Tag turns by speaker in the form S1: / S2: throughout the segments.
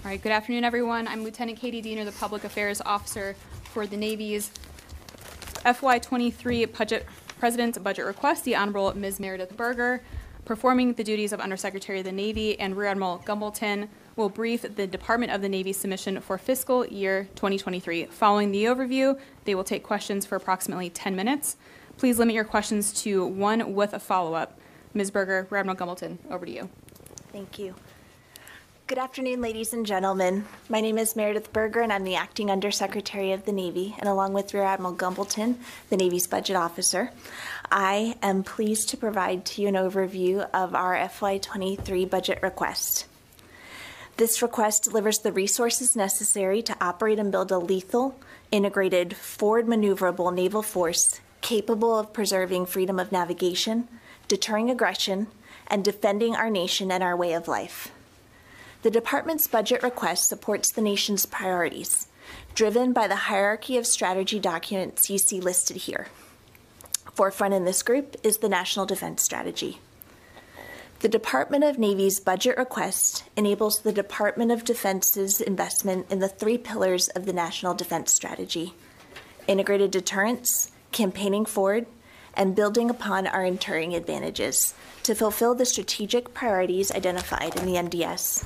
S1: All right, good afternoon, everyone. I'm Lieutenant Katie Diener, the Public Affairs Officer for the Navy's FY23 President's Budget Request. The Honorable Ms. Meredith Berger, performing the duties of Undersecretary of the Navy, and Rear Admiral Gumbleton will brief the Department of the Navy submission for fiscal year 2023. Following the overview, they will take questions for approximately 10 minutes. Please limit your questions to one with a follow-up. Ms. Berger, Rear Admiral Gumbleton, over to you.
S2: Thank you. Good afternoon, ladies and gentlemen. My name is Meredith Berger, and I'm the Acting Undersecretary of the Navy, and along with Rear Admiral Gumbleton, the Navy's Budget Officer, I am pleased to provide to you an overview of our FY23 budget request. This request delivers the resources necessary to operate and build a lethal, integrated, forward maneuverable naval force capable of preserving freedom of navigation, deterring aggression, and defending our nation and our way of life. The Department's budget request supports the nation's priorities, driven by the hierarchy of strategy documents you see listed here. Forefront in this group is the National Defense Strategy. The Department of Navy's budget request enables the Department of Defense's investment in the three pillars of the National Defense Strategy: integrated deterrence, campaigning forward, and building upon our enduring advantages to fulfill the strategic priorities identified in the NDS.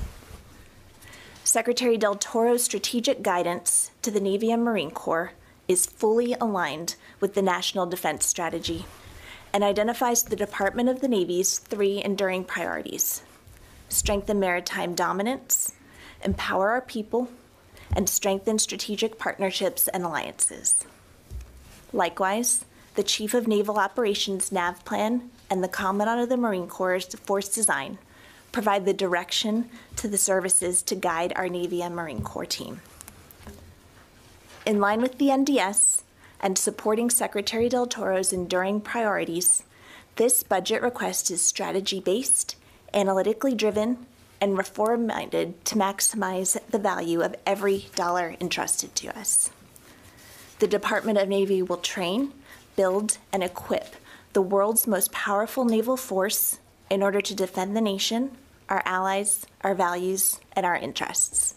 S2: Secretary Del Toro's strategic guidance to the Navy and Marine Corps is fully aligned with the National Defense Strategy and identifies the Department of the Navy's three enduring priorities: strengthen maritime dominance, empower our people, and strengthen strategic partnerships and alliances. Likewise, the Chief of Naval Operations NAV Plan and the Commandant of the Marine Corps' Force Design provide the direction to the services to guide our Navy and Marine Corps team. In line with the NDS and supporting Secretary Del Toro's enduring priorities, this budget request is strategy-based, analytically driven, and reform-minded to maximize the value of every dollar entrusted to us. The Department of Navy will train, build, and equip the world's most powerful naval force in order to defend the nation, our allies, our values, and our interests.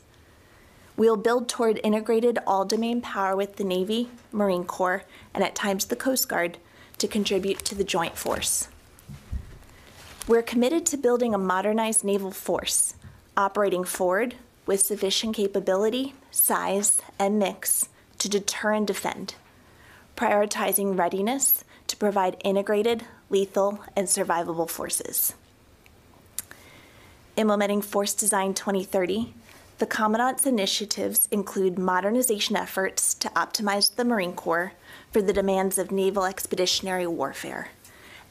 S2: We'll build toward integrated all-domain power with the Navy, Marine Corps, and at times the Coast Guard to contribute to the joint force. We're committed to building a modernized naval force, operating forward with sufficient capability, size, and mix to deter and defend, prioritizing readiness to provide integrated, lethal, and survivable forces. Implementing Force Design 2030, the Commandant's initiatives include modernization efforts to optimize the Marine Corps for the demands of naval expeditionary warfare,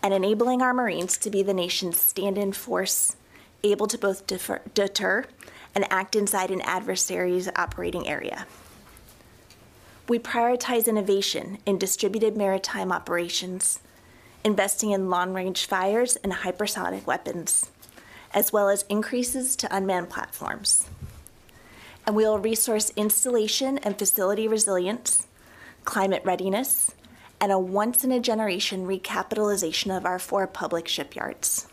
S2: and enabling our Marines to be the nation's stand-in force, able to both deter and act inside an adversary's operating area. We prioritize innovation in distributed maritime operations, investing in long-range fires and hypersonic weapons, as well as increases to unmanned platforms. And we will resource installation and facility resilience, climate readiness, and a once-in-a-generation recapitalization of our 4 public shipyards.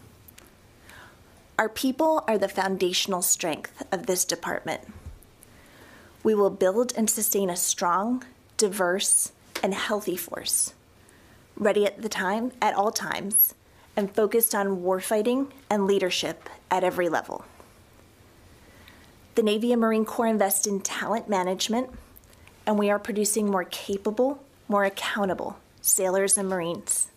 S2: Our people are the foundational strength of this department. We will build and sustain a strong, diverse, and healthy force, ready at all times, and focused on warfighting and leadership at every level. The Navy and Marine Corps invest in talent management, and we are producing more capable, more accountable sailors and Marines,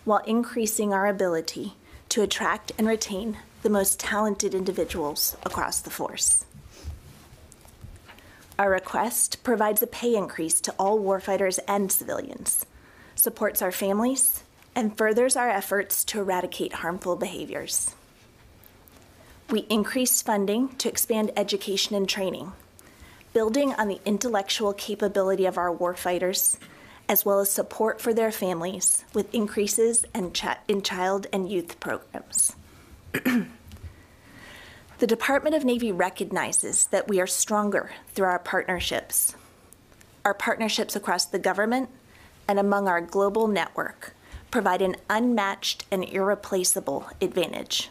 S2: while increasing our ability to attract and retain the most talented individuals across the force. Our request provides a pay increase to all warfighters and civilians, supports our families, and furthers our efforts to eradicate harmful behaviors. We increase funding to expand education and training, building on the intellectual capability of our warfighters, as well as support for their families with increases in child and youth programs. The Department of Navy recognizes that we are stronger through our partnerships. Our partnerships across the government and among our global network provide an unmatched and irreplaceable advantage.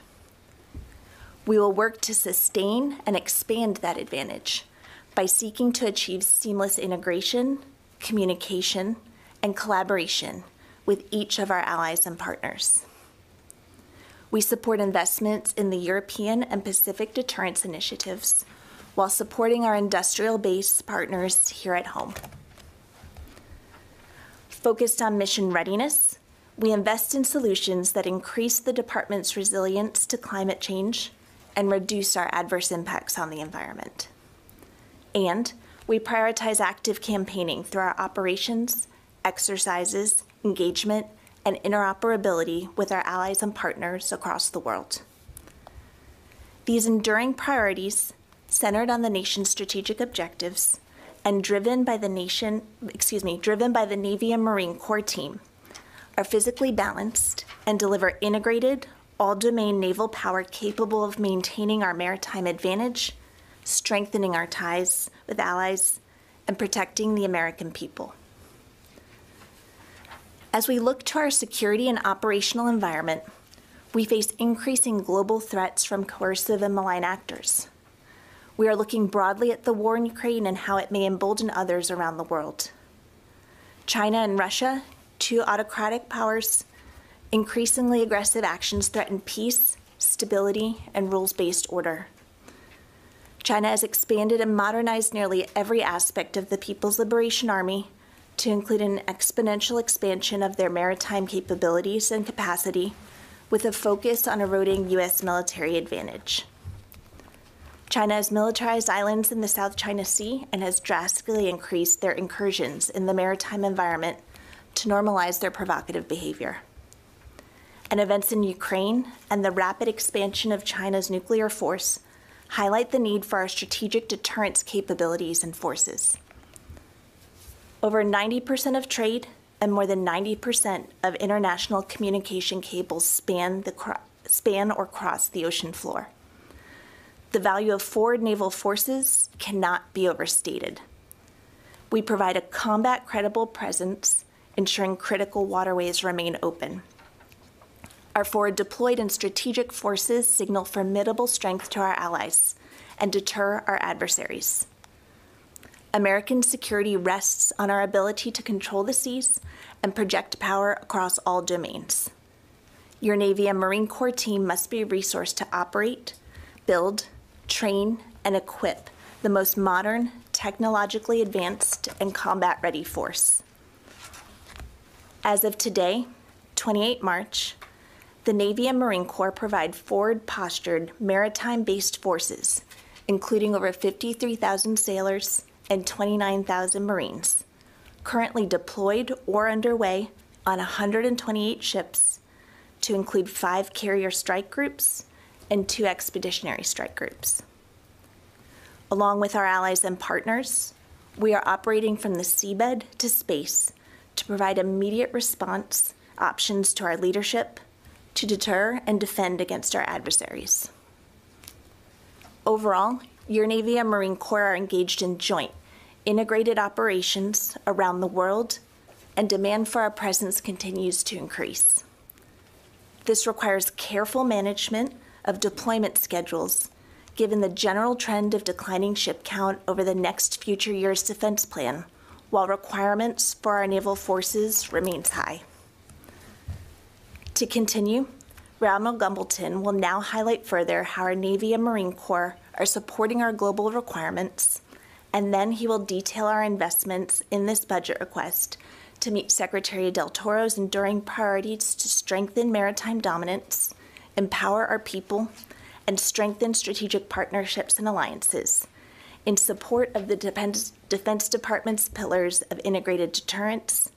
S2: We will work to sustain and expand that advantage by seeking to achieve seamless integration, communication, and collaboration with each of our allies and partners. We support investments in the European and Pacific deterrence initiatives while supporting our industrial base partners here at home. Focused on mission readiness, we invest in solutions that increase the department's resilience to climate change and reduce our adverse impacts on the environment. And we prioritize active campaigning through our operations, exercises, engagement, and interoperability with our allies and partners across the world. These enduring priorities, centered on the nation's strategic objectives and driven by the Navy and Marine Corps team, are physically balanced and deliver integrated, all-domain naval power capable of maintaining our maritime advantage, strengthening our ties with allies, and protecting the American people. As we look to our security and operational environment, we face increasing global threats from coercive and malign actors. We are looking broadly at the war in Ukraine and how it may embolden others around the world. China and Russia, two autocratic powers, increasingly aggressive actions threaten peace, stability, and rules-based order. China has expanded and modernized nearly every aspect of the People's Liberation Army to include an exponential expansion of their maritime capabilities and capacity with a focus on eroding U.S. military advantage. China has militarized islands in the South China Sea and has drastically increased their incursions in the maritime environment to normalize their provocative behavior. And events in Ukraine and the rapid expansion of China's nuclear force highlight the need for our strategic deterrence capabilities and forces. Over 90% of trade and more than 90% of international communication cables span or cross the ocean floor. The value of forward naval forces cannot be overstated. We provide a combat-credible presence, ensuring critical waterways remain open. Our forward deployed and strategic forces signal formidable strength to our allies and deter our adversaries. American security rests on our ability to control the seas and project power across all domains. Your Navy and Marine Corps team must be resourced to operate, build, train, and equip the most modern, technologically advanced, and combat-ready force. As of today, 28 March, the Navy and Marine Corps provide forward-postured, maritime-based forces, including over 53,000 sailors and 29,000 Marines, currently deployed or underway on 128 ships, to include 5 carrier strike groups and 2 expeditionary strike groups. Along with our allies and partners, we are operating from the seabed to space to provide immediate response options to our leadership, to deter and defend against our adversaries. Overall, your Navy and Marine Corps are engaged in joint, integrated operations around the world, and demand for our presence continues to increase. This requires careful management of deployment schedules, given the general trend of declining ship count over the next future year's defense plan, while requirements for our naval forces remains high. To continue, Rear Admiral Gumbleton will now highlight further how our Navy and Marine Corps are supporting our global requirements, and then he will detail our investments in this budget request to meet Secretary Del Toro's enduring priorities to strengthen maritime dominance, empower our people, and strengthen strategic partnerships and alliances in support of the Defense Department's pillars of integrated deterrence,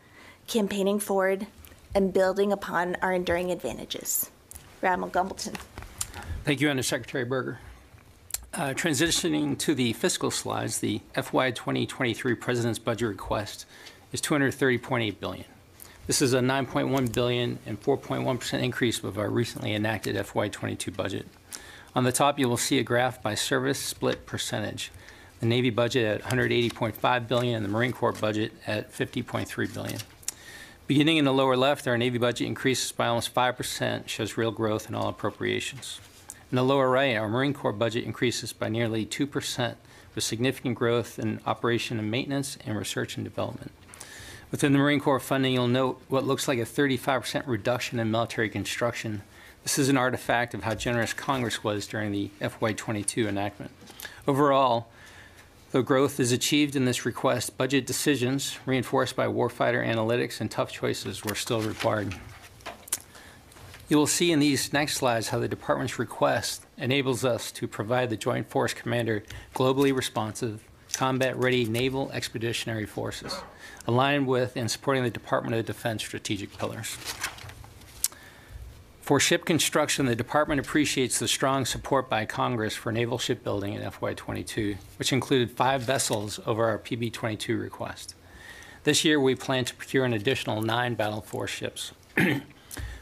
S2: campaigning forward, and building upon our enduring advantages. Rear Admiral Gumbleton.
S3: Thank you, Undersecretary Berger. Transitioning to the fiscal slides, the FY23 President's budget request is $230.8 billion. This is a $9.1 billion and 4.1% increase of our recently enacted FY22 budget. On the top, you will see a graph by service split percentage. The Navy budget at $180.5 billion and the Marine Corps budget at $50.3 billion. Beginning in the lower left, our Navy budget increases by almost 5%, shows real growth in all appropriations. In the lower right, our Marine Corps budget increases by nearly 2%, with significant growth in operation and maintenance and research and development. Within the Marine Corps funding, you'll note what looks like a 35% reduction in military construction. This is an artifact of how generous Congress was during the FY22 enactment. Overall, though growth is achieved in this request, budget decisions reinforced by warfighter analytics and tough choices were still required. You will see in these next slides how the Department's request enables us to provide the Joint Force Commander globally responsive, combat-ready naval expeditionary forces, aligned with and supporting the Department of Defense strategic pillars. For ship construction, the Department appreciates the strong support by Congress for naval shipbuilding in FY22, which included 5 vessels over our PB22 request. This year, we plan to procure an additional 9 Battle Force ships.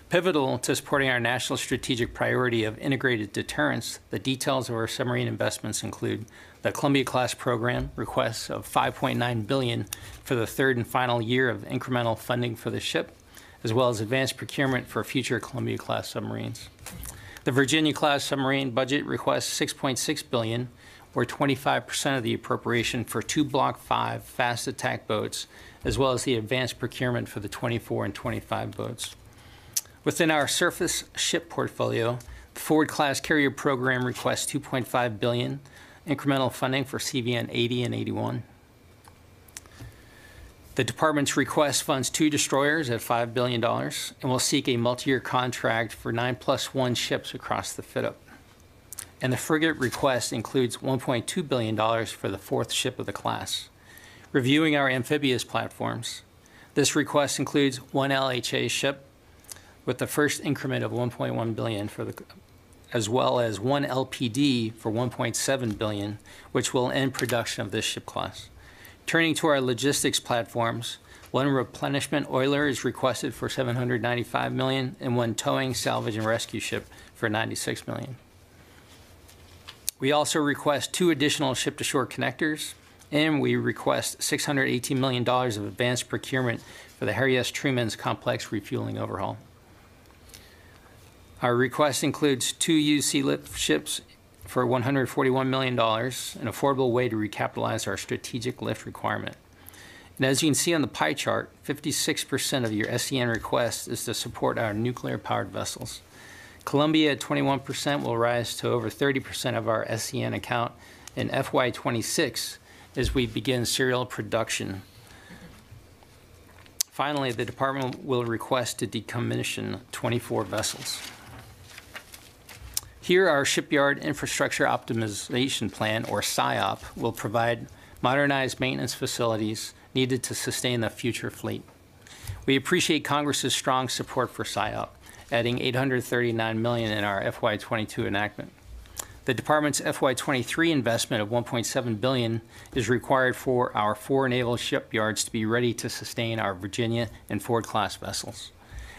S3: Pivotal to supporting our national strategic priority of integrated deterrence, the details of our submarine investments include the Columbia-class program requests of $5.9 billion for the 3rd and final year of incremental funding for the ship, as well as advanced procurement for future Columbia-class submarines. The Virginia-class submarine budget requests $6.6 billion, or 25% of the appropriation for 2 Block 5 fast attack boats, as well as the advanced procurement for the 24 and 25 boats. Within our surface ship portfolio, the Ford-class carrier program requests $2.5 billion, incremental funding for CVN 80 and 81. The Department's request funds 2 destroyers at $5 billion and will seek a multi-year contract for 9+1 ships across the fit-up. And the frigate request includes $1.2 billion for the 4th ship of the class. Reviewing our amphibious platforms, this request includes 1 LHA ship with the first increment of $1.1 billion as well as 1 LPD for $1.7 billion, which will end production of this ship class. Turning to our logistics platforms, 1 replenishment oiler is requested for $795 million and 1 towing, salvage, and rescue ship for $96 million. We also request 2 additional ship-to-shore connectors, and we request $618 million of advanced procurement for the Harry S. Truman's complex refueling overhaul. Our request includes 2 used sea lift ships for $141 million, an affordable way to recapitalize our strategic lift requirement. And as you can see on the pie chart, 56% of your SEN request is to support our nuclear-powered vessels. Columbia at 21% will rise to over 30% of our SEN account in FY26 as we begin serial production. Finally, the Department will request to decommission 24 vessels. Here, our Shipyard Infrastructure Optimization Plan, or SIOP, will provide modernized maintenance facilities needed to sustain the future fleet. We appreciate Congress's strong support for SIOP, adding $839 million in our FY22 enactment. The Department's FY23 investment of $1.7 billion is required for our 4 naval shipyards to be ready to sustain our Virginia and Ford-class vessels.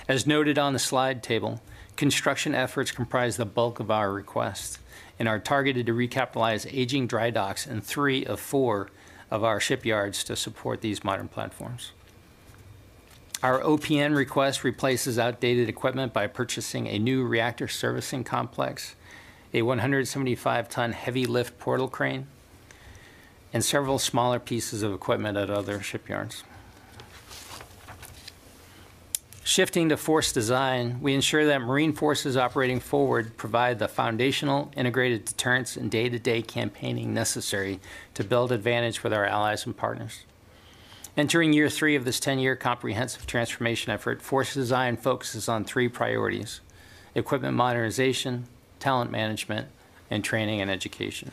S3: As noted on the slide table, construction efforts comprise the bulk of our request and are targeted to recapitalize aging dry docks in 3 of 4 of our shipyards to support these modern platforms. Our OPN request replaces outdated equipment by purchasing a new reactor servicing complex, a 175-ton heavy lift portal crane, and several smaller pieces of equipment at other shipyards. Shifting to force design, we ensure that Marine forces operating forward provide the foundational integrated deterrence and day-to-day campaigning necessary to build advantage with our allies and partners. Entering year 3 of this 10-year comprehensive transformation effort, force design focuses on 3 priorities: equipment modernization, talent management, and training and education.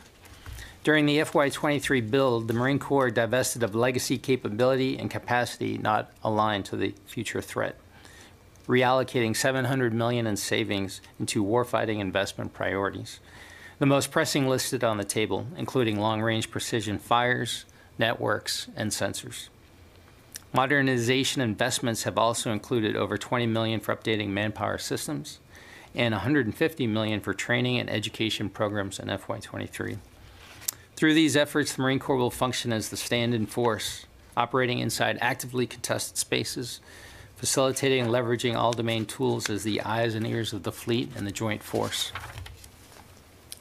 S3: During the FY23 build, the Marine Corps divested of legacy capability and capacity not aligned to the future threat, reallocating $700 million in savings into warfighting investment priorities. The most pressing listed on the table, including long-range precision fires, networks, and sensors. Modernization investments have also included over $20 million for updating manpower systems and $150 million for training and education programs in FY23. Through these efforts, the Marine Corps will function as the stand-in force, operating inside actively contested spaces, facilitating and leveraging all domain tools as the eyes and ears of the fleet and the joint force.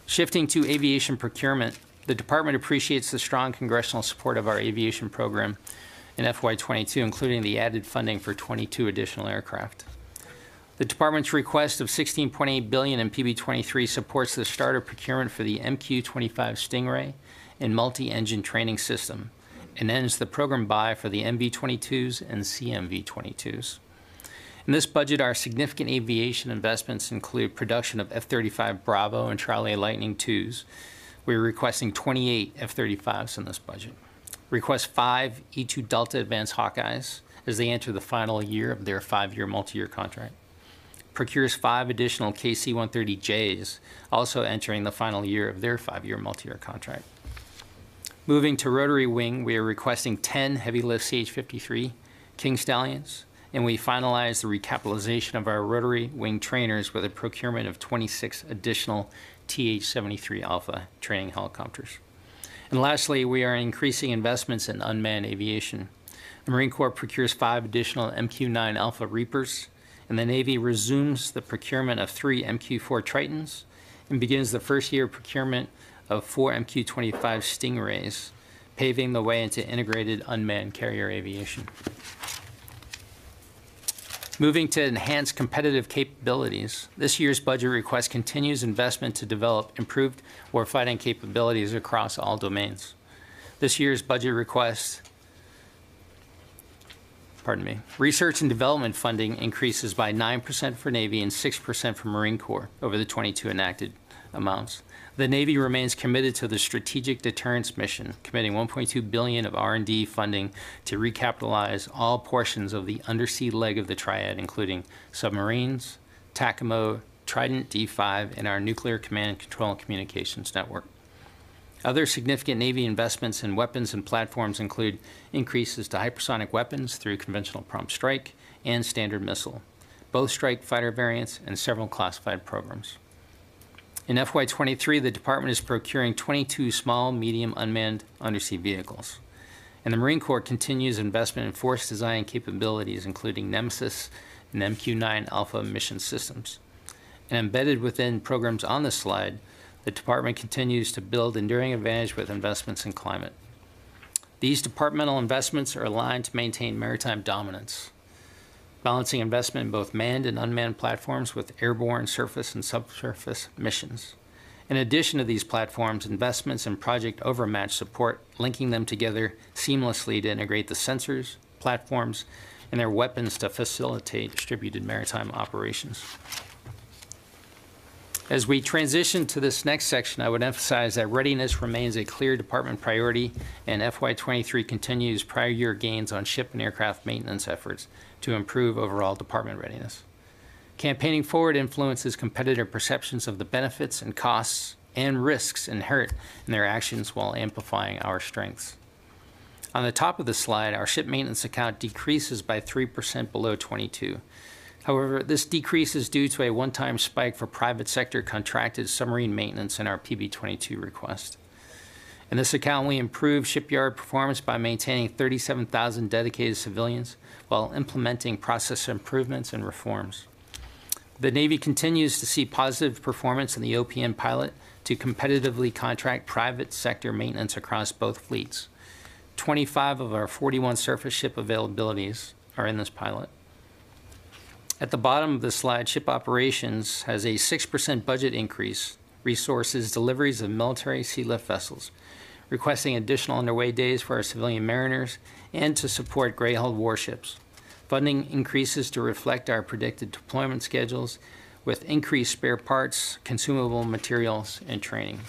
S3: Shifting to aviation procurement, the department appreciates the strong congressional support of our aviation program in FY22, including the added funding for 22 additional aircraft. The department's request of $16.8 billion in PB23 supports the start of procurement for the MQ-25 Stingray and multi-engine training system, and ends the program buy for the MV-22s and CMV-22s. In this budget, our significant aviation investments include production of F-35 Bravo and Charlie Lightning IIs. We're requesting 28 F-35s in this budget. Request 5 E-2 Delta Advanced Hawkeyes as they enter the final year of their 5-year multi-year contract. Procures 5 additional KC-130Js, also entering the final year of their 5-year multi-year contract. Moving to rotary wing, we are requesting 10 heavy lift CH-53 King Stallions, and we finalized the recapitalization of our rotary wing trainers with a procurement of 26 additional TH-73 Alpha training helicopters. And lastly, we are increasing investments in unmanned aviation. The Marine Corps procures 5 additional MQ-9 Alpha Reapers, and the Navy resumes the procurement of 3 MQ-4 Tritons and begins the first year procurement of 4 MQ-25 Stingrays, paving the way into integrated unmanned carrier aviation. Moving to enhance competitive capabilities, this year's budget request continues investment to develop improved warfighting capabilities across all domains. This year's budget request, research and development funding increases by 9% for Navy and 6% for Marine Corps over the 22 enacted amounts. The Navy remains committed to the strategic deterrence mission, committing $1.2 billion of R&D funding to recapitalize all portions of the undersea leg of the triad, including submarines, TACAMO, Trident D5, and our nuclear command, control, and communications network. Other significant Navy investments in weapons and platforms include increases to hypersonic weapons through conventional prompt strike and standard missile, both strike fighter variants, and several classified programs. In FY23, the department is procuring 22 small, medium unmanned undersea vehicles. And the Marine Corps continues investment in force design capabilities, including Nemesis and MQ-9 Alpha mission systems. And embedded within programs on this slide, the department continues to build enduring advantage with investments in climate. These departmental investments are aligned to maintain maritime dominance, balancing investment in both manned and unmanned platforms with airborne, surface, and subsurface missions. In addition to these platforms, investments in Project Overmatch support linking them together seamlessly to integrate the sensors, platforms, and their weapons to facilitate distributed maritime operations. As we transition to this next section, I would emphasize that readiness remains a clear department priority, and FY23 continues prior year gains on ship and aircraft maintenance efforts to improve overall department readiness. Campaigning forward influences competitor perceptions of the benefits and costs and risks inherent in their actions while amplifying our strengths. On the top of the slide, our ship maintenance account decreases by 3% below 22. However, this decrease is due to a one-time spike for private sector contracted submarine maintenance in our PB22 request. In this account, we improved shipyard performance by maintaining 37,000 dedicated civilians while implementing process improvements and reforms. The Navy continues to see positive performance in the OPM pilot to competitively contract private sector maintenance across both fleets. 25 of our 41 surface ship availabilities are in this pilot. At the bottom of the slide, ship operations has a 6% budget increase, resources deliveries of military sea lift vessels, requesting additional underway days for our civilian mariners, and to support gray-hulled warships. Funding increases to reflect our predicted deployment schedules with increased spare parts, consumable materials, and training.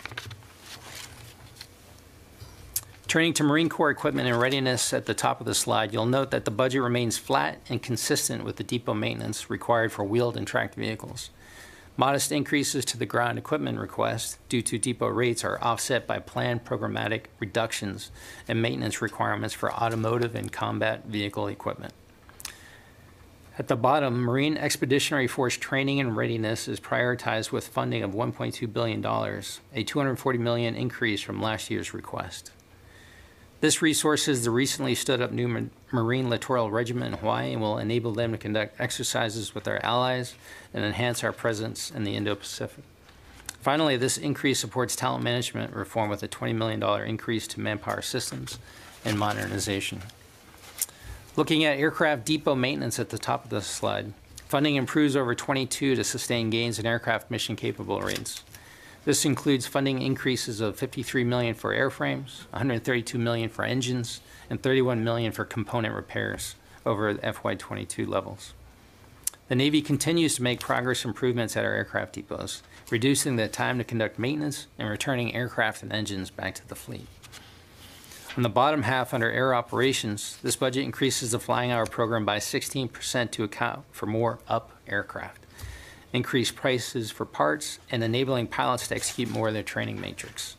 S3: Turning to Marine Corps equipment and readiness at the top of the slide, you'll note that the budget remains flat and consistent with the depot maintenance required for wheeled and tracked vehicles. Modest increases to the ground equipment request due to depot rates are offset by planned programmatic reductions and maintenance requirements for automotive and combat vehicle equipment. At the bottom, Marine Expeditionary Force training and readiness is prioritized with funding of $1.2 billion, a $240 million increase from last year's request. This resources the recently stood up new Marine Littoral Regiment in Hawaii and will enable them to conduct exercises with our allies and enhance our presence in the Indo-Pacific. Finally, this increase supports talent management reform with a $20 million increase to manpower systems and modernization. Looking at aircraft depot maintenance at the top of the slide, funding improves over 22 to sustain gains in aircraft mission capable rates. This includes funding increases of $53 million for airframes, $132 million for engines, and $31 million for component repairs over FY22 levels. The Navy continues to make progress improvements at our aircraft depots, reducing the time to conduct maintenance and returning aircraft and engines back to the fleet. On the bottom half under Air Operations, this budget increases the flying hour program by 16% to account for more UP aircraft, increased prices for parts, and enabling pilots to execute more of their training matrix,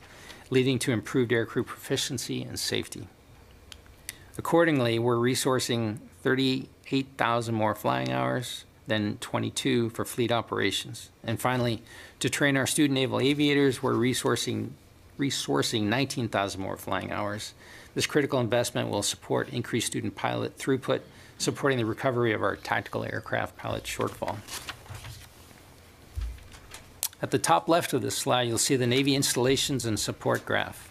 S3: leading to improved aircrew proficiency and safety. Accordingly, we're resourcing 38,000 more flying hours than 22 for fleet operations. And finally, to train our student naval aviators, we're resourcing 19,000 more flying hours. This critical investment will support increased student pilot throughput, supporting the recovery of our tactical aircraft pilot shortfall. At the top left of this slide, you'll see the Navy installations and support graph.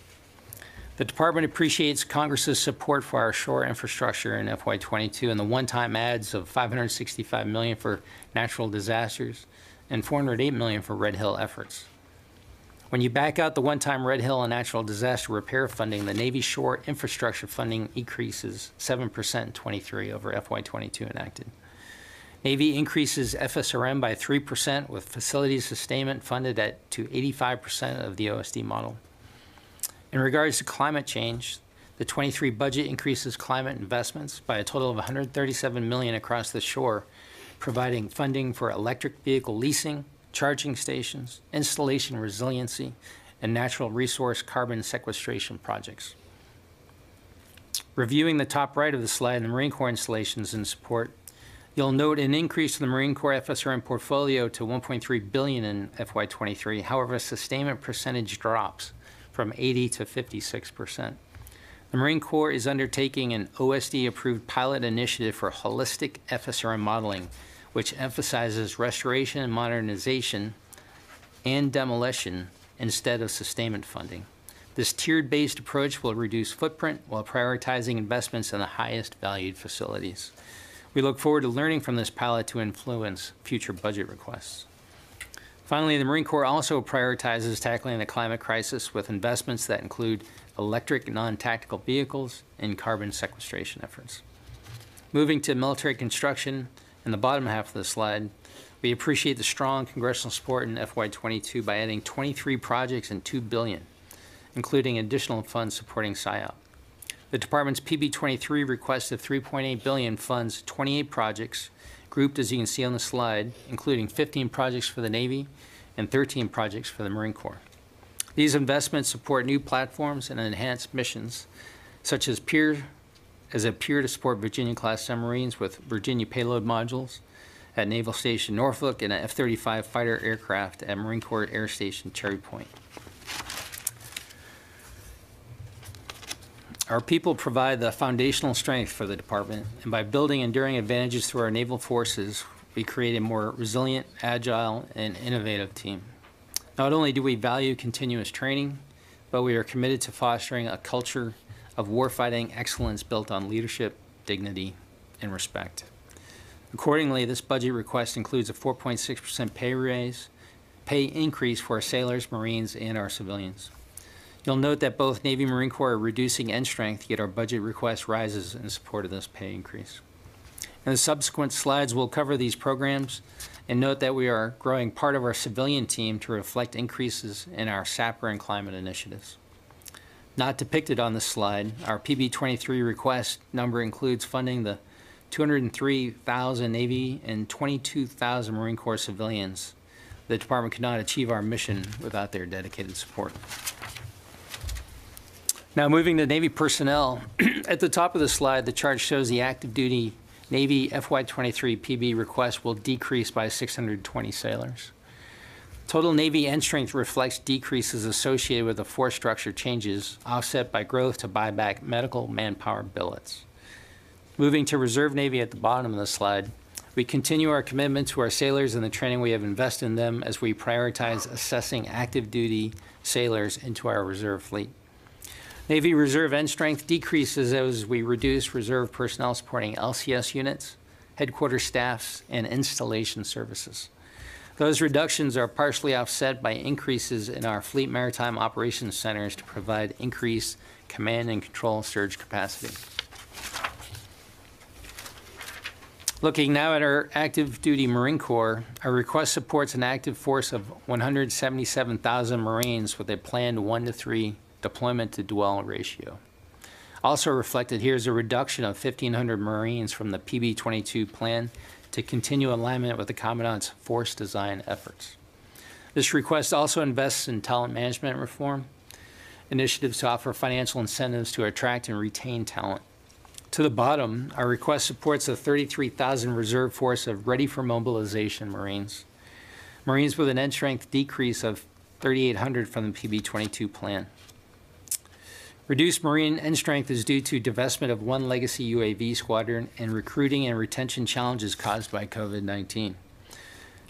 S3: The Department appreciates Congress's support for our shore infrastructure in FY22 and the one-time adds of $565 million for natural disasters and $408 million for Red Hill efforts. When you back out the one-time Red Hill and natural disaster repair funding, the Navy shore infrastructure funding increases 7% in 23 over FY22 enacted. Navy increases FSRM by 3% with facilities sustainment funded to 85% of the OSD model. In regards to climate change, the 23 budget increases climate investments by a total of $137 million across the shore, providing funding for electric vehicle leasing, charging stations, installation resiliency, and natural resource carbon sequestration projects. Reviewing the top right of the slide, the Marine Corps installations and support, you'll note an increase in the Marine Corps FSRM portfolio to $1.3 billion in FY23. However, sustainment percentage drops from 80 to 56%. The Marine Corps is undertaking an OSD-approved pilot initiative for holistic FSRM modeling, which emphasizes restoration and modernization and demolition instead of sustainment funding. This tiered-based approach will reduce footprint while prioritizing investments in the highest valued facilities. We look forward to learning from this pilot to influence future budget requests. Finally, the Marine Corps also prioritizes tackling the climate crisis with investments that include electric non-tactical vehicles and carbon sequestration efforts. Moving to military construction, in the bottom half of the slide, we appreciate the strong congressional support in FY22 by adding 23 projects and $2 billion, including additional funds supporting SIOP. The Department's PB23 request of $3.8 billion funds 28 projects, grouped as you can see on the slide, including 15 projects for the Navy and 13 projects for the Marine Corps. These investments support new platforms and enhanced missions, such as a pier to support Virginia-class submarines with Virginia payload modules at Naval Station Norfolk and an F-35 fighter aircraft at Marine Corps Air Station Cherry Point. Our people provide the foundational strength for the Department, and by building enduring advantages through our naval forces, we create a more resilient, agile, and innovative team. Not only do we value continuous training, but we are committed to fostering a culture of warfighting excellence built on leadership, dignity, and respect. Accordingly, this budget request includes a 4.6% pay increase for our sailors, Marines, and our civilians. You'll note that both Navy and Marine Corps are reducing end strength, yet our budget request rises in support of this pay increase. In the subsequent slides, we'll cover these programs and note that we are growing part of our civilian team to reflect increases in our SAPR and climate initiatives. Not depicted on this slide, our PB23 request number includes funding the 203,000 Navy and 22,000 Marine Corps civilians. The Department could not achieve our mission without their dedicated support. Now moving to Navy personnel, at the top of the slide, the chart shows the active duty Navy FY23 PB request will decrease by 620 sailors. Total Navy end strength reflects decreases associated with the force structure changes, offset by growth to buy back medical manpower billets. Moving to Reserve Navy at the bottom of the slide, We continue our commitment to our sailors and the training we have invested in them as we prioritize assessing active duty sailors into our reserve fleet. Navy Reserve end strength decreases as we reduce reserve personnel supporting LCS units, headquarters staffs, and installation services. Those reductions are partially offset by increases in our Fleet Maritime Operations Centers to provide increased command and control surge capacity. Looking now at our active duty Marine Corps, our request supports an active force of 177,000 Marines with a planned 1-to-3 deployment to dwell ratio. Also reflected here is a reduction of 1,500 Marines from the PB-22 plan to continue alignment with the Commandant's force design efforts. This request also invests in talent management reform, initiatives to offer financial incentives to attract and retain talent. To the bottom, our request supports a 33,000 reserve force of ready for mobilization Marines. Marines with an end strength decrease of 3,800 from the PB-22 plan. Reduced Marine end strength is due to divestment of one legacy UAV squadron and recruiting and retention challenges caused by COVID-19.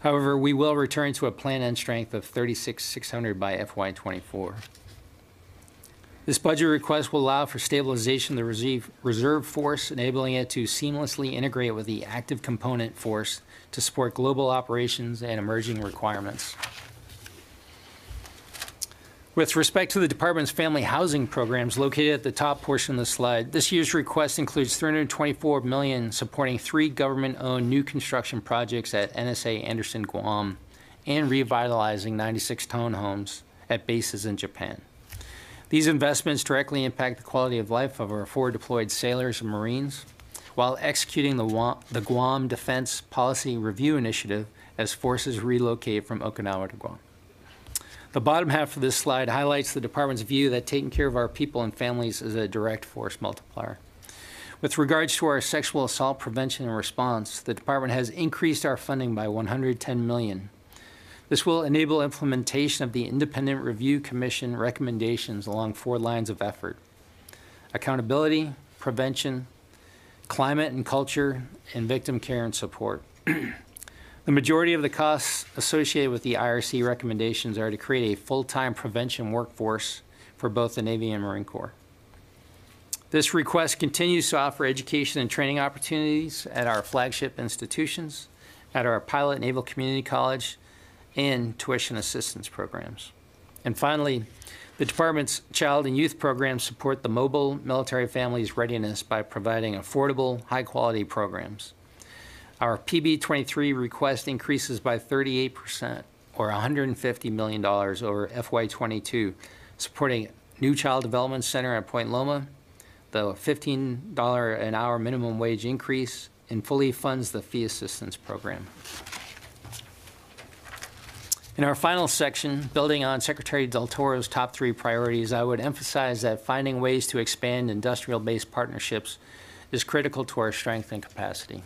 S3: However, we will return to a planned end strength of 36,600 by FY24. This budget request will allow for stabilization of the reserve force, enabling it to seamlessly integrate with the active component force to support global operations and emerging requirements. With respect to the Department's family housing programs located at the top portion of the slide, this year's request includes $324 million supporting 3 government-owned new construction projects at NSA Anderson, Guam, and revitalizing 96 townhomes at bases in Japan. These investments directly impact the quality of life of our forward deployed sailors and Marines, while executing the Guam Defense Policy Review Initiative as forces relocate from Okinawa to Guam. The bottom half of this slide highlights the Department's view that taking care of our people and families is a direct force multiplier. With regards to our sexual assault prevention and response, the Department has increased our funding by $110 million. This will enable implementation of the Independent Review Commission recommendations along 4 lines of effort: accountability, prevention, climate and culture, and victim care and support. The majority of the costs associated with the IRC recommendations are to create a full-time prevention workforce for both the Navy and Marine Corps. This request continues to offer education and training opportunities at our flagship institutions, at our pilot Naval Community College, and tuition assistance programs. And finally, the Department's child and youth programs support the mobile military families' readiness by providing affordable, high-quality programs. Our PB-23 request increases by 38%, or $150 million over FY22, supporting new child development center at Point Loma, the $15 an hour minimum wage increase, and fully funds the fee assistance program. In our final section, building on Secretary Del Toro's top 3 priorities, I would emphasize that finding ways to expand industrial-based partnerships is critical to our strength and capacity.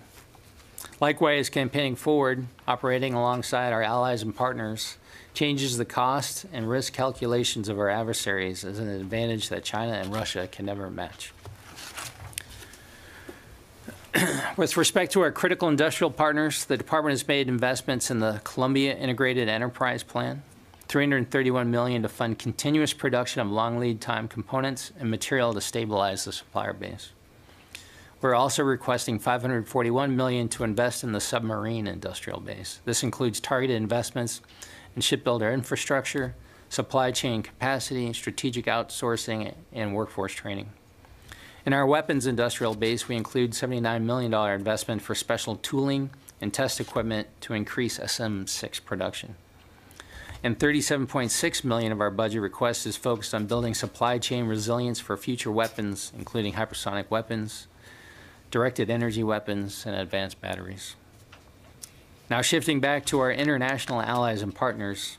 S3: Likewise, campaigning forward, operating alongside our allies and partners, changes the cost and risk calculations of our adversaries as an advantage that China and Russia can never match. With respect to our critical industrial partners, the Department has made investments in the Columbia Integrated Enterprise Plan, $331 million to fund continuous production of long lead time components and material to stabilize the supplier base. We're also requesting $541 million to invest in the submarine industrial base. This includes targeted investments in shipbuilder infrastructure, supply chain capacity, strategic outsourcing, and workforce training. In our weapons industrial base, we include $79 million investment for special tooling and test equipment to increase SM-6 production. And $37.6 million of our budget request is focused on building supply chain resilience for future weapons, including hypersonic weapons, directed energy weapons, and advanced batteries. Now shifting back to our international allies and partners,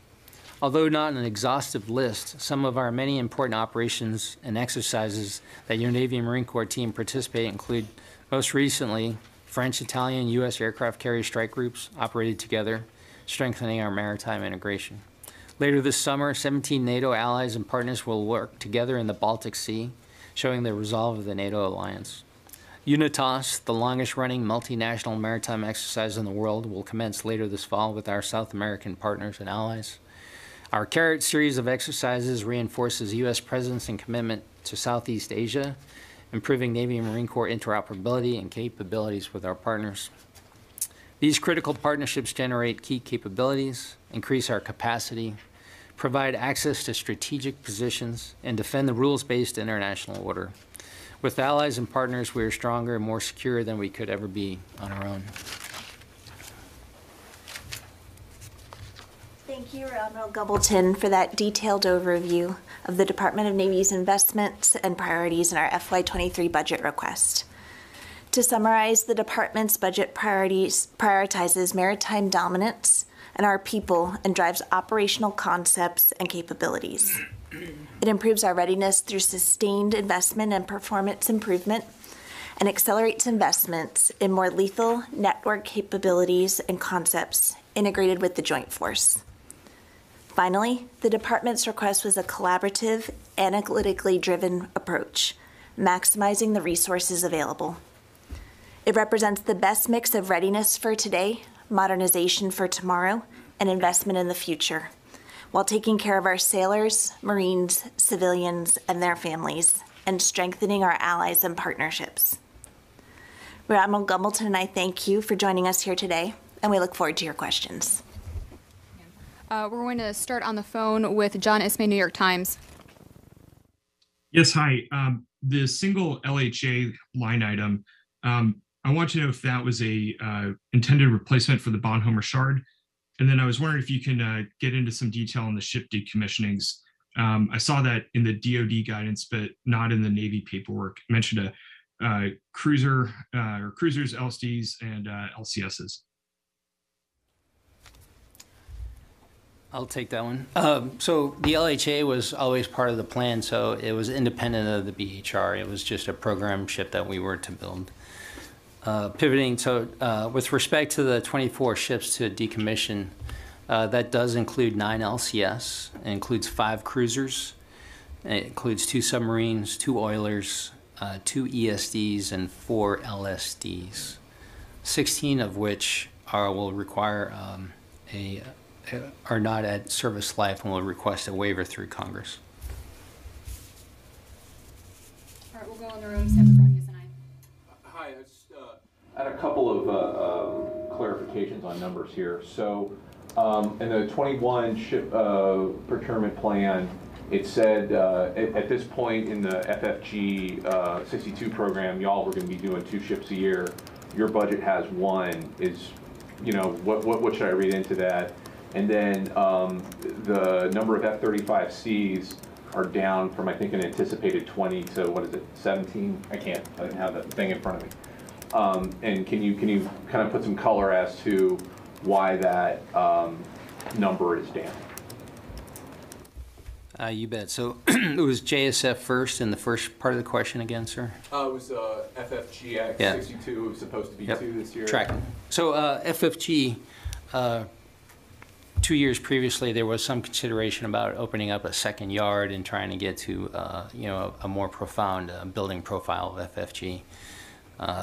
S3: although not an exhaustive list, some of our many important operations and exercises that your Navy and Marine Corps team participate include, most recently, French, Italian, U.S. aircraft carrier strike groups operated together, strengthening our maritime integration. Later this summer, 17 NATO allies and partners will work together in the Baltic Sea, showing the resolve of the NATO alliance. UNITAS, the longest-running multinational maritime exercise in the world, will commence later this fall with our South American partners and allies. Our Carrot series of exercises reinforces U.S. presence and commitment to Southeast Asia, improving Navy and Marine Corps interoperability and capabilities with our partners. These critical partnerships generate key capabilities, increase our capacity, provide access to strategic positions, and defend the rules-based international order. With allies and partners, we are stronger and more secure than we could ever be on our own.
S2: Thank you, Admiral Gumbleton, for that detailed overview of the Department of Navy's investments and priorities in our FY23 budget request. To summarize, the department's budget priorities prioritizes maritime dominance and our people and drives operational concepts and capabilities. It improves our readiness through sustained investment and performance improvement and accelerates investments in more lethal network capabilities and concepts integrated with the Joint Force. Finally, the department's request was a collaborative, analytically driven approach, maximizing the resources available. It represents the best mix of readiness for today, modernization for tomorrow, and investment in the future, while taking care of our sailors, Marines, civilians, and their families, and strengthening our allies and partnerships. Rear Admiral Gumbleton and I thank you for joining us here today, and we look forward to your questions.
S1: We're going to start on the phone with John Ismay, New York Times.
S4: Yes, hi. The single LHA line item, I want to know if that was a intended replacement for the Bonhoeffer Shard. And then I was wondering if you can get into some detail on the ship decommissionings. I saw that in the DoD guidance, but not in the Navy paperwork. It mentioned a cruiser or cruisers, LSDs, and LCSs.
S3: I'll take that one. So the LHA was always part of the plan, so it was independent of the BHR. It was just a program ship that we were to build. Pivoting, so with respect to the 24 ships to decommission, that does include 9 LCS. It includes 5 cruisers. It includes 2 submarines, 2 oilers, 2 ESDs, and 4 LSDs. 16 of which will require are not at service life and will request a waiver through Congress.
S1: All right, we'll go in the room. Sam Bronius and I.
S5: Hi, I had a couple of clarifications on numbers here. So in the 21 ship procurement plan, it said at this point in the FFG 62 program, y'all were going to be doing 2 ships a year. Your budget has 1. Is, you know, what should I read into that? And then the number of F-35Cs are down from, I think, an anticipated 20 to, what is it, 17? I didn't have that thing in front of me. And can you kind of put some color as to why that number is down?
S3: You bet. So it was JSF first in the first part of the question again, sir?
S5: It was FFGX 62. It was supposed to be 2 this year.
S3: Tracking. So FFG, 2 years previously, there was some consideration about opening up a second yard and trying to get to you know, a more profound building profile of FFG.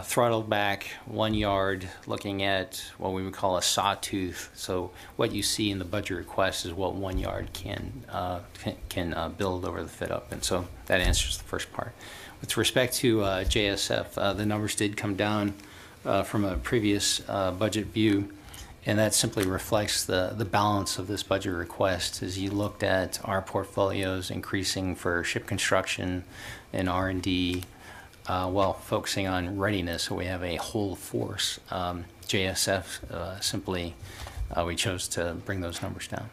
S3: Throttled back 1 yard, looking at what we would call a sawtooth. So what you see in the budget request is what 1 yard can build over the fit up, and so that answers the first part. With respect to JSF, the numbers did come down from a previous budget view, and that simply reflects the balance of this budget request as you looked at our portfolios increasing for ship construction and R&D, while focusing on readiness, so we have a whole force. JSF simply, we chose to bring those numbers down.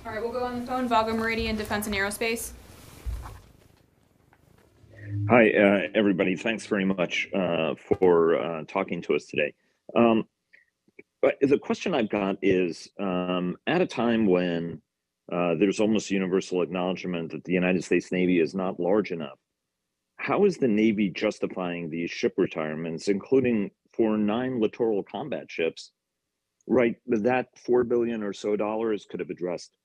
S1: All right, we'll go on the phone. Valgo Meridian, Defense and Aerospace.
S6: Hi, everybody. Thanks very much for talking to us today. But the question I've got is, at a time when there's almost universal acknowledgement that the United States Navy is not large enough, how is the Navy justifying these ship retirements, including for 9 littoral combat ships? Right, that $4 billion or so could have addressed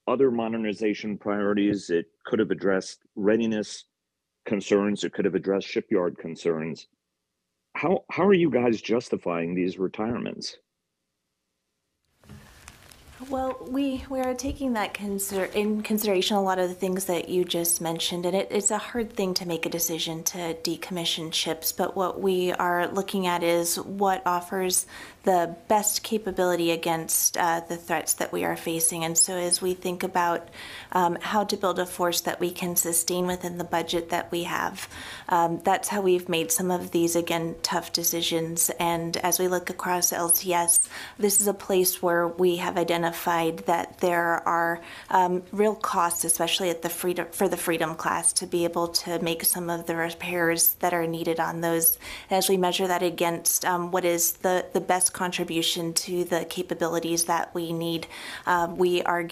S6: other modernization priorities. It could have addressed readiness. concerns. It could have addressed shipyard concerns. How are you guys justifying these retirements?
S2: Well, we are taking that in consideration a lot of the things that you just mentioned, and it's a hard thing to make a decision to decommission ships, but what we are looking at is what offers the best capability against the threats that we are facing. And so as we think about how to build a force that we can sustain within the budget that we have, that's how we've made some of these, again, tough decisions. And as we look across LTS, this is a place where we have identified that there are real costs, especially at for the Freedom class, to be able to make some of the repairs that are needed on those. As we measure that against what is the best contribution to the capabilities that we need, we are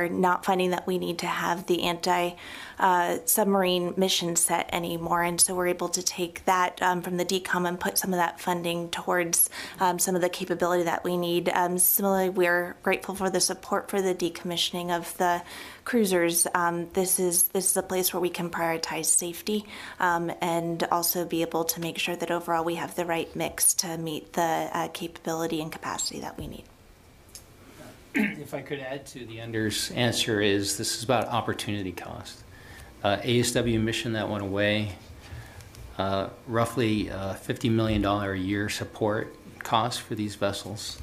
S2: not finding that we need to have the anti-submarine mission set anymore. And so we're able to take that from the DCOM and put some of that funding towards some of the capability that we need. Similarly, we're grateful for the support for the decommissioning of the cruisers. This is a place where we can prioritize safety and also be able to make sure that overall we have the right mix to meet the capability and capacity that we need.
S3: If I could add to the Under's answer, is this is about opportunity cost. ASW mission that went away, roughly $50 million a year support cost for these vessels,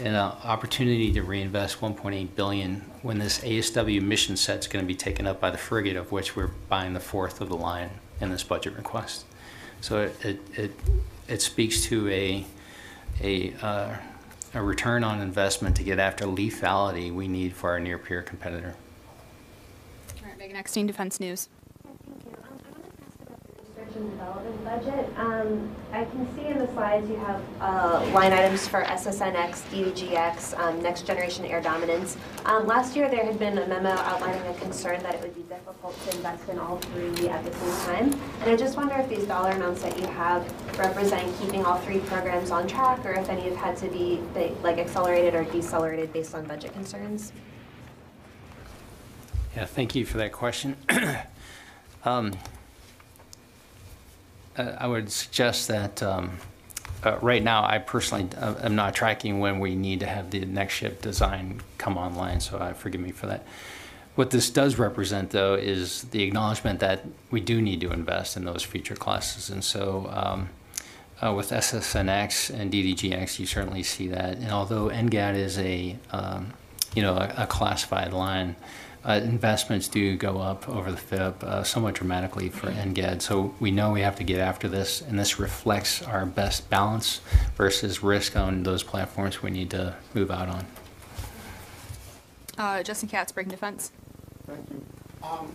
S3: and an opportunity to reinvest $1.8 billion when this ASW mission set's going to be taken up by the frigate, of which we're buying the fourth of the line in this budget request. So it speaks to a return on investment to get after lethality we need for our near-peer competitor.
S1: All right, Megan Eckstein, Defense News.
S7: Research and development budget. I can see in the slides you have line items for SSNX, DDGX, Next Generation Air Dominance. Last year there had been a memo outlining a concern that it would be difficult to invest in all three at the same time. And I just wonder if these dollar amounts that you have represent keeping all three programs on track, or if any have had to be like accelerated or decelerated based on budget concerns.
S3: Yeah, thank you for that question. I would suggest that right now I personally am not tracking when we need to have the next ship design come online, so forgive me for that. What this does represent, though, is the acknowledgement that we do need to invest in those future classes. And so with SSNX and DDGX, you certainly see that. And although NGAD is a classified line, investments do go up over the FIP somewhat dramatically for NGAD. So we know we have to get after this, and this reflects our best balance versus risk on those platforms we need to move out on.
S1: Justin Katz, Breaking Defense.
S8: Thank you. On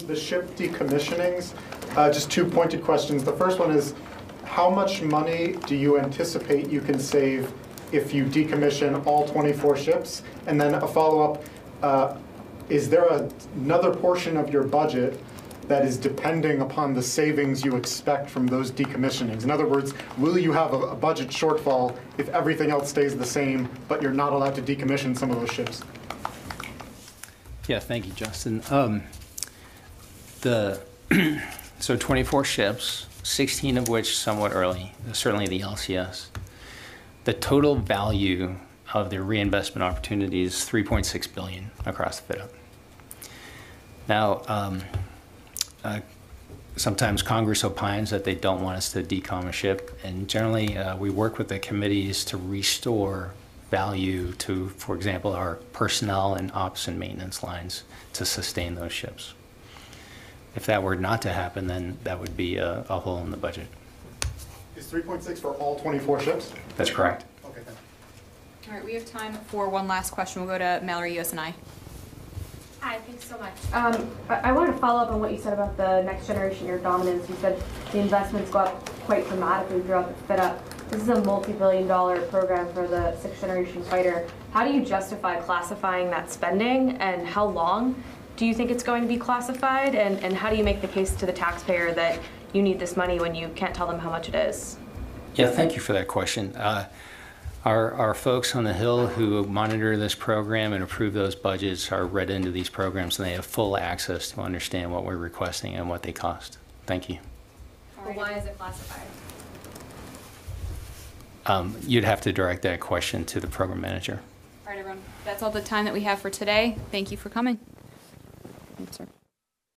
S8: the ship decommissionings, just two pointed questions. The first one is, how much money do you anticipate you can save if you decommission all 24 ships? And then a follow-up, is there another portion of your budget that is depending upon the savings you expect from those decommissionings? In other words, will you have a budget shortfall if everything else stays the same, but you're not allowed to decommission some of those ships?
S3: Yeah, thank you, Justin. So 24 ships, 16 of which somewhat early, certainly the LCS. The total value of the reinvestment opportunity is $3.6 billion across the FIDUP. Now, sometimes Congress opines that they don't want us to decom a ship, and generally we work with the committees to restore value to, for example, our personnel and ops and maintenance lines to sustain those ships. If that were not to happen, then that would be a hole in the budget.
S8: Is 3.6 for all 24 ships?
S3: That's correct.
S8: Okay, thank you.
S1: All right, we have time for one last question. We'll go to Mallory, USNI.
S9: Hi, thanks so much. I wanted to follow up on what you said about the Next Generation Air Dominance. You said the investments go up quite dramatically throughout the FIDUP. This is a multi-billion-dollar program for the 6th generation fighter. How do you justify classifying that spending, and how long do you think it's going to be classified, and how do you make the case to the taxpayer that you need this money when you can't tell them how much it is?
S3: Yeah, thank you for that question. Our folks on the Hill who monitor this program and approve those budgets are read into these programs, and they have full access to understand what we're requesting and what they cost. Thank you.
S1: But why is it classified?
S3: You'd have to direct that question to the program manager.
S1: All right, everyone. That's all the time that we have for today. Thank you for coming.